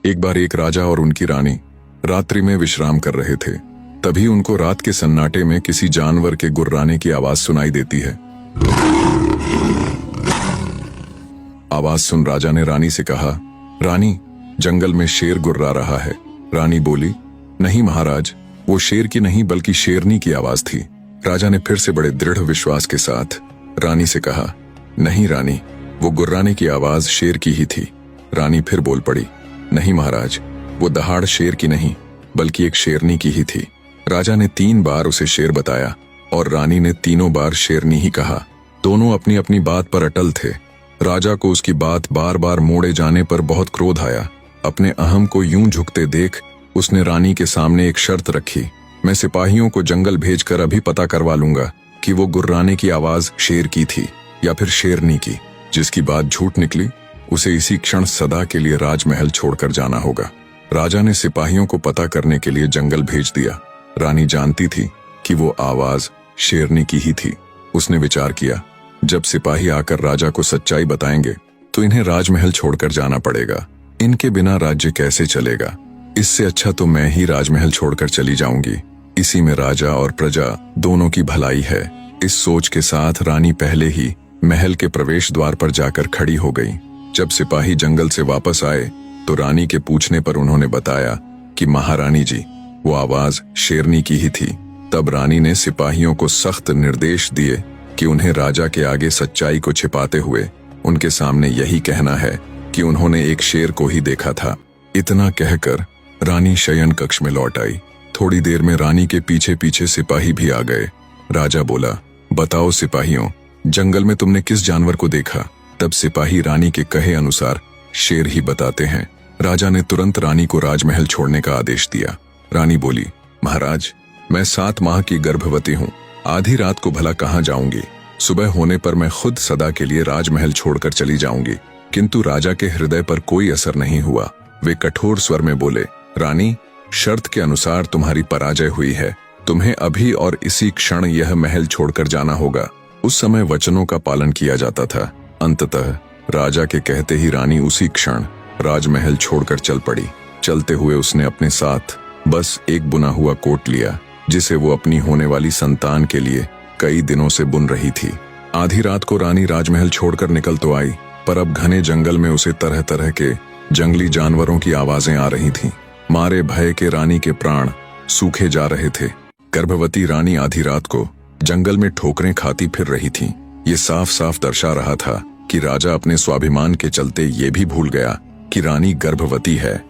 एक बार एक राजा और उनकी रानी रात्रि में विश्राम कर रहे थे। तभी उनको रात के सन्नाटे में किसी जानवर के गुर्राने की आवाज सुनाई देती है। आवाज सुन राजा ने रानी से कहा, रानी, जंगल में शेर गुर्रा रहा है। रानी बोली, नहीं महाराज, वो शेर की नहीं बल्कि शेरनी की आवाज थी। राजा ने फिर से बड़े दृढ़ विश्वास के साथ रानी से कहा, नहीं रानी, वो गुर्राने की आवाज शेर की ही थी। रानी फिर बोल पड़ी, नहीं महाराज, वो दहाड़ शेर की नहीं बल्कि एक शेरनी की ही थी। राजा ने 3 बार उसे शेर बताया और रानी ने तीनों बार शेरनी ही कहा। दोनों अपनी अपनी बात पर अटल थे। राजा को उसकी बात बार बार मोड़े जाने पर बहुत क्रोध आया। अपने अहम को यूं झुकते देख उसने रानी के सामने एक शर्त रखी, मैं सिपाहियों को जंगल भेजकर अभी पता करवा लूंगा कि वो गुर्राने की आवाज शेर की थी या फिर शेरनी की। जिसकी बात झूठ निकली उसे इसी क्षण सदा के लिए राजमहल छोड़कर जाना होगा। राजा ने सिपाहियों को पता करने के लिए जंगल भेज दिया। रानी जानती थी कि वो आवाज शेरनी की ही थी। उसने विचार किया, जब सिपाही आकर राजा को सच्चाई बताएंगे तो इन्हें राजमहल छोड़कर जाना पड़ेगा। इनके बिना राज्य कैसे चलेगा? इससे अच्छा तो मैं ही राजमहल छोड़कर चली जाऊंगी। इसी में राजा और प्रजा दोनों की भलाई है। इस सोच के साथ रानी पहले ही महल के प्रवेश द्वार पर जाकर खड़ी हो गई। जब सिपाही जंगल से वापस आए तो रानी के पूछने पर उन्होंने बताया कि महारानी जी, वो आवाज शेरनी की ही थी। तब रानी ने सिपाहियों को सख्त निर्देश दिए कि उन्हें राजा के आगे सच्चाई को छिपाते हुए उनके सामने यही कहना है कि उन्होंने एक शेर को ही देखा था। इतना कहकर रानी शयन कक्ष में लौट आई। थोड़ी देर में रानी के पीछे पीछे सिपाही भी आ गए। राजा बोला, बताओ सिपाहियों, जंगल में तुमने किस जानवर को देखा? तब सिपाही रानी के कहे अनुसार शेर ही बताते हैं। राजा ने तुरंत रानी को राजमहल छोड़ने का आदेश दिया। रानी बोली, महाराज, मैं 7 माह की गर्भवती हूँ। आधी रात को भला कहाँ जाऊंगी? सुबह होने पर मैं खुद सदा के लिए राजमहल छोड़कर चली जाऊंगी। किंतु राजा के हृदय पर कोई असर नहीं हुआ। वे कठोर स्वर में बोले, रानी, शर्त के अनुसार तुम्हारी पराजय हुई है। तुम्हें अभी और इसी क्षण यह महल छोड़कर जाना होगा। उस समय वचनों का पालन किया जाता था। अंततः राजा के कहते ही रानी उसी क्षण राजमहल छोड़कर चल पड़ी। चलते हुए उसने अपने साथ बस एक बुना हुआ कोट लिया, जिसे वो अपनी होने वाली संतान के लिए कई दिनों से बुन रही थी। आधी रात को रानी राजमहल छोड़कर निकल तो आई, पर अब घने जंगल में उसे तरह तरह के जंगली जानवरों की आवाजें आ रही थीं। मारे भय के रानी के प्राण सूखे जा रहे थे। गर्भवती रानी आधी रात को जंगल में ठोकरें खाती फिर रही थी। ये साफ साफ दर्शा रहा था कि राजा अपने स्वाभिमान के चलते ये भी भूल गया कि रानी गर्भवती है।